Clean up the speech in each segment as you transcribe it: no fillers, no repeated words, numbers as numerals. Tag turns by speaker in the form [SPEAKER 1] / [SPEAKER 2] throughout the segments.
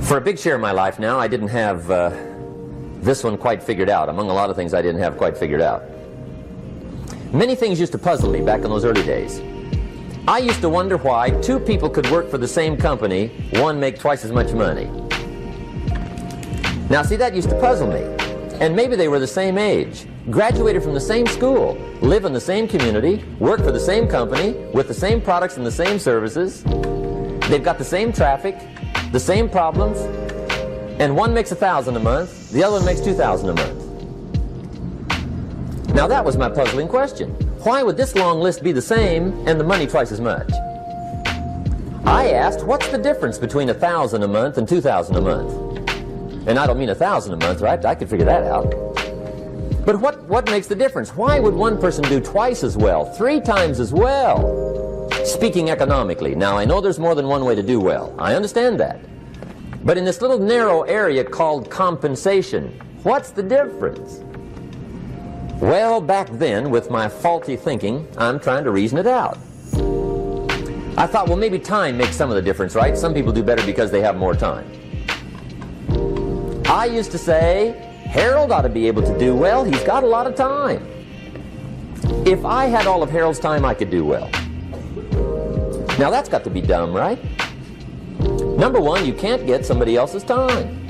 [SPEAKER 1] For a big share of my life now, I didn't have this one quite figured out. Among a lot of things I didn't have quite figured out. Many things used to puzzle me back in those early days. I used to wonder why two people could work for the same company, one make twice as much money. Now see, that used to puzzle me. And maybe they were the same age, graduated from the same school, live in the same community, work for the same company, with the same products and the same services. They've got the same traffic, the same problems, and one makes $1,000 a month, the other one makes $2,000 a month. Now that was my puzzling question. Why would this long list be the same and the money twice as much? I asked, what's the difference between $1,000 a month and $2,000 a month? And I don't mean $1,000 a month, right? I could figure that out. But what makes the difference? Why would one person do twice as well, 3 times as well? Speaking economically. Now, I know there's more than one way to do well. I understand that. But in this little narrow area called compensation, what's the difference? Well, back then, with my faulty thinking, I'm trying to reason it out. I thought, well, maybe time makes some of the difference, right? Some people do better because they have more time. I used to say, Harold ought to be able to do well. He's got a lot of time. If I had all of Harold's time, I could do well. Now that's got to be dumb, right? Number one, you can't get somebody else's time.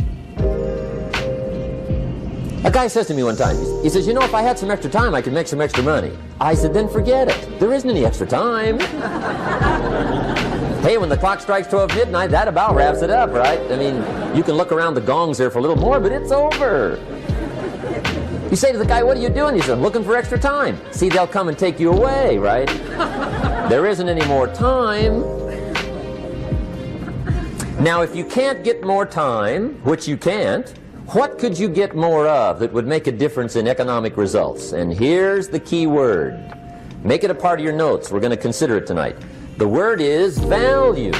[SPEAKER 1] A guy says to me one time, he says, you know, if I had some extra time, I could make some extra money. I said, then forget it. There isn't any extra time. Hey, when the clock strikes 12 midnight, that about wraps it up, right? I mean, you can look around the gongs there for a little more, but it's over. You say to the guy, what are you doing? He says, I'm looking for extra time. See, they'll come and take you away, right? There isn't any more time. Now, if you can't get more time, which you can't, what could you get more of that would make a difference in economic results? And here's the key word. Make it a part of your notes. We're going to consider it tonight. The word is value.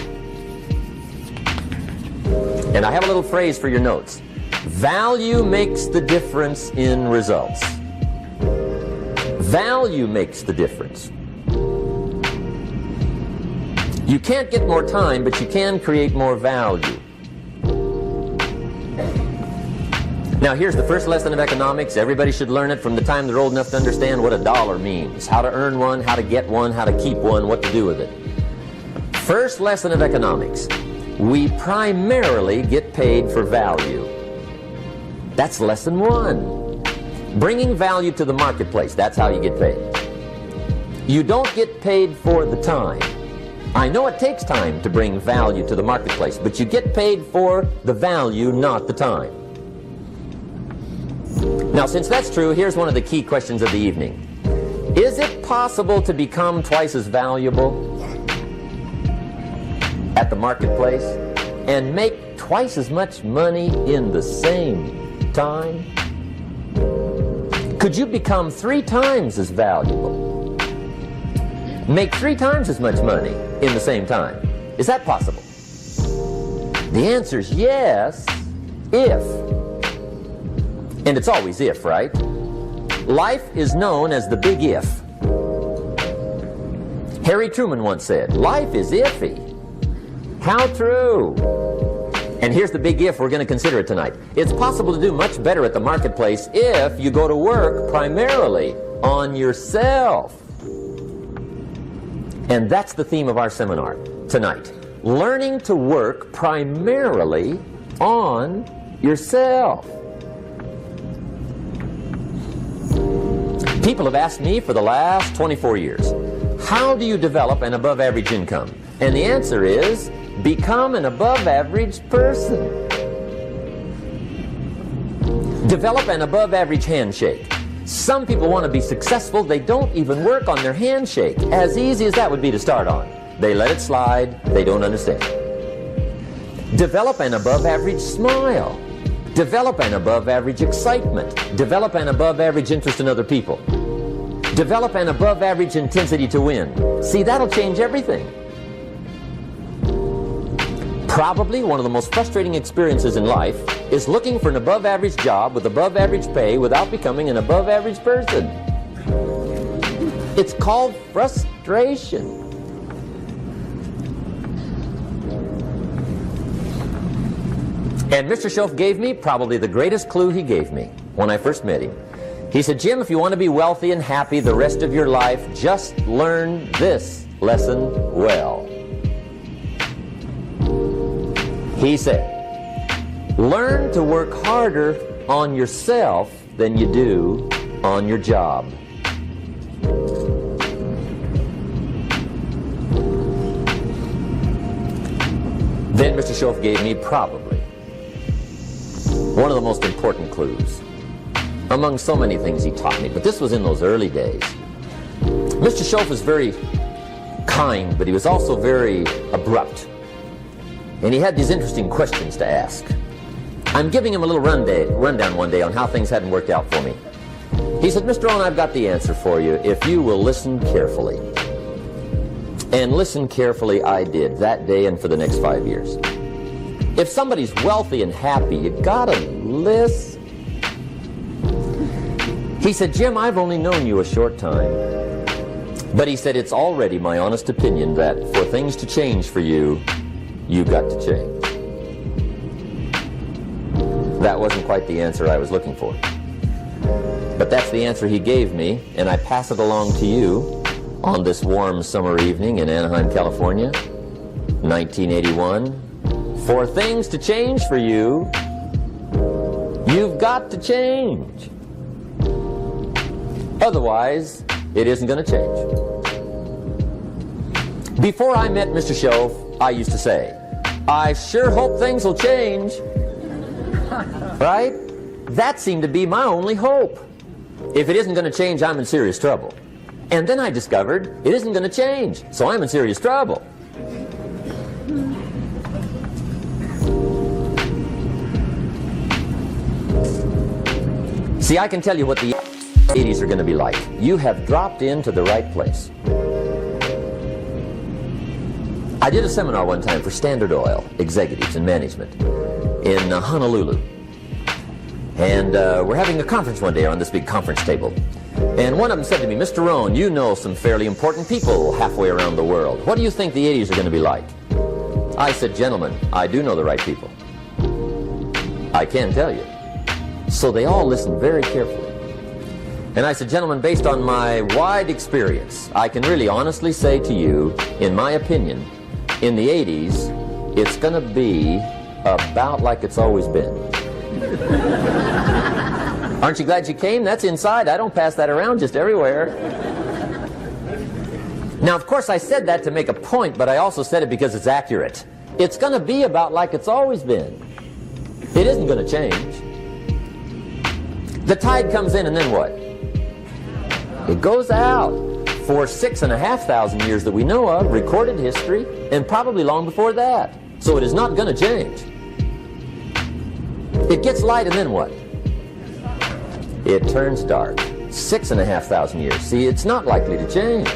[SPEAKER 1] And I have a little phrase for your notes. Value makes the difference in results. Value makes the difference. You can't get more time, but you can create more value. Now here's the first lesson of economics. Everybody should learn it from the time they're old enough to understand what a dollar means, how to earn one, how to get one, how to keep one, what to do with it. First lesson of economics. We primarily get paid for value. That's lesson 1. Bringing value to the marketplace, that's how you get paid. You don't get paid for the time. I know it takes time to bring value to the marketplace, but you get paid for the value, not the time. Now, since that's true, here's one of the key questions of the evening. Is it possible to become twice as valuable at the marketplace and make twice as much money in the same time? Could you become 3 times as valuable? Make 3 times as much money in the same time? Is that possible? The answer is yes, if. And it's always if, right? Life is known as the big if. Harry Truman once said, life is iffy. How true. And here's the big if we're going to consider it tonight. It's possible to do much better at the marketplace if you go to work primarily on yourself. And that's the theme of our seminar tonight. Learning to work primarily on yourself. People have asked me for the last 24 years, how do you develop an above average income? And the answer is, become an above average person. Develop an above average handshake. Some people want to be successful, they don't even work on their handshake. As easy as that would be to start on. They let it slide, they don't understand. Develop an above average smile. Develop an above average excitement. Develop an above average interest in other people. Develop an above average intensity to win. See, that'll change everything. Probably one of the most frustrating experiences in life is looking for an above average job with above average pay without becoming an above average person. It's called frustration. And Mr. Shoaff gave me probably the greatest clue he gave me when I first met him. He said, Jim, if you want to be wealthy and happy the rest of your life, just learn this lesson well. He said, learn to work harder on yourself than you do on your job. Then Mr. Shoaff gave me probably one of the most important clues among so many things he taught me, but this was in those early days. Mr. Shoaff was very kind, but he was also very abrupt. And he had these interesting questions to ask. I'm giving him a little rundown one day on how things hadn't worked out for me. He said, Mr. Owen, I've got the answer for you if you will listen carefully. And listen carefully I did that day and for the next 5 years. If somebody's wealthy and happy, you gotta listen. He said, Jim, I've only known you a short time. But he said, it's already my honest opinion that for things to change for you, you've got to change. That wasn't quite the answer I was looking for. But that's the answer he gave me, and I pass it along to you on this warm summer evening in Anaheim, California, 1981. For things to change for you, you've got to change. Otherwise, it isn't going to change. Before I met Mr. Shoaff, I used to say, I sure hope things will change. Right? That seemed to be my only hope. If it isn't going to change, I'm in serious trouble. And then I discovered it isn't going to change, so I'm in serious trouble. See, I can tell you what the 80s are going to be like. You have dropped into the right place. I did a seminar one time for Standard Oil executives and management in Honolulu. And we're having a conference one day on this big conference table. And one of them said to me, Mr. Rohn, you know some fairly important people halfway around the world. What do you think the 80s are going to be like? I said, gentlemen, I do know the right people. I can tell you. So they all listened very carefully. And I said, gentlemen, based on my wide experience, I can really honestly say to you, in my opinion, in the 80s, it's going to be about like it's always been. Aren't you glad you came? That's inside. I don't pass that around just everywhere. Now, of course, I said that to make a point, but I also said it because it's accurate. It's going to be about like it's always been. It isn't going to change. The tide comes in, and then what? It goes out for 6,500 years that we know of, recorded history, and probably long before that. So it is not going to change. It gets light, and then what? It turns dark. 6,500 years. See, it's not likely to change.